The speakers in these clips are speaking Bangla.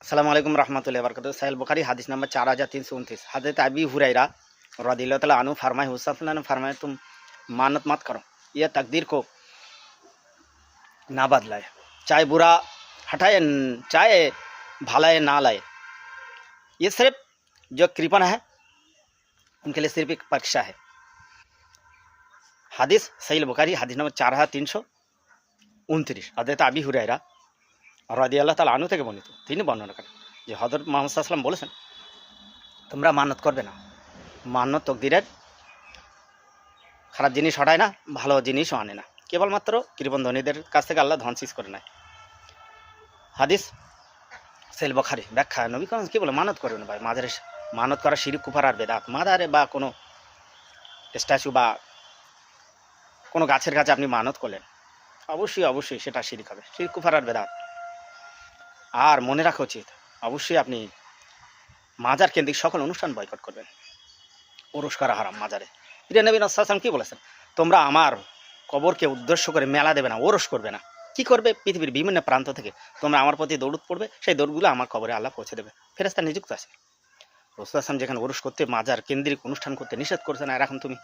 আসসালামু আলাইকুম রহমতুল্লাহি ওয়া বারাকাতুহু। সাহিহ বুখারী হাদিস नंबर 4329। हज़रत अबी हुरैरा रज़ियल्लाहु तआला अन्हु फरमाए, हुज़ैफ़ा ने फरमाया, तुम मानत मत करो, यह तकदीर को ना बदलाए, चाहे बुरा हटाए चाहे भलाई ना लाए। ये सिर्फ जो कृपण है उनके लिए सिर्फ एक परीक्षा है। হাদিস সাহিহ বুখারী হাদিস नंबर 4329। हज़रत अबी हुरैरा রাদিয়াল্লাহু তাআলা আনহু থেকে বর্ণিত, তিনি বর্ণনা করেন যে হযরত মুহাম্মদ সাল্লাল্লাহু আলাইহি ওয়াসাল্লাম বলেছেন, তোমরা মান্নত করবে না। মান্নত তকদিরের খারাপ জিনিস হটায় না, ভালো জিনিসও আনে না, কেবলমাত্র কৃপণ ধনীদের কাছ থেকে আল্লাহ ধন সিজ করে নেয়। হাদিস সাহিহ বুখারী। ব্যাখ্যা, নবী করিম কি বলে, মানত করবে না ভাই। মাজারে মানত করা শিরক, কুফর আর বেদাত। মাজারে বা কোনো স্ট্যাচু বা কোনো গাছের কাছে আপনি মানত করলেন, অবশ্যই সেটা শিরক হবে, শিরক, কুফর আর বেদাত। আর মনে রাখা উচিত, অবশ্যই আপনি মাজার কেন্দ্রিক সকল অনুষ্ঠান বয়কট করবেন। ওরস করা হারাম মাজারে। প্রিয় নবী সাল্লাল্লাহু আলাইহি ওয়াসাল্লাম কি বলেছেন, তোমরা আমার কবরকে উদ্দেশ্য করে মেলা দেবে না, ওরস করবে না। কি করবে? পৃথিবীর বিভিন্ন প্রান্ত থেকে তোমরা আমার প্রতি দৌড় পড়বে, সেই দৌড়গুলো আমার কবরে আল্লাহ পৌঁছে দেবে, ফেরেশতা নিযুক্ত আছে। রাসূল সাল্লাল্লাহু যেখানে ওরস করতে, মাজার কেন্দ্রিক অনুষ্ঠান করতে নিষেধ করেছেন, আর এখন তুমি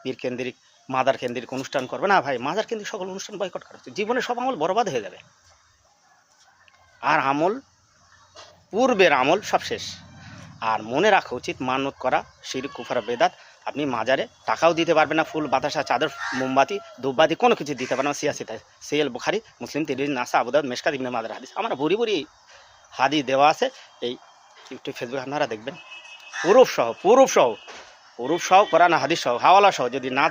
পীর কেন্দ্রিক, মাজার কেন্দ্রিক অনুষ্ঠান করবে না। ভাই, মাজার কেন্দ্রিক সকল অনুষ্ঠান বয়কট করা হচ্ছে, জীবনে সব আমল বরবাদ হয়ে যাবে। আর আমল, পূর্বের আমল সব শেষ। আর মনে রাখা উচিত, মানত করা শিরক, কুফর, বেদাত। আপনি মাজারে টাকাও দিতে পারবেন না, ফুল, বাতাসা, চাদর, মোমবাতি, ধূপবাতি কোনো কিছু দিতে পারবেন না। সিয়াসিতায় সাহিহ বুখারী, মুসলিম, তিরমিজি, নাসা, আবু দাউদ, মিশকাত, ইবনে মাজাহ হাদিস। আমার ভুরি হাদিস দেওয়া আছে, এই ইউটিউব, ফেসবুক আপনারা দেখবেন। প্রুফ সহ কোরআন হাদিস সহ, হাওয়ালা সহ যদি না থাকে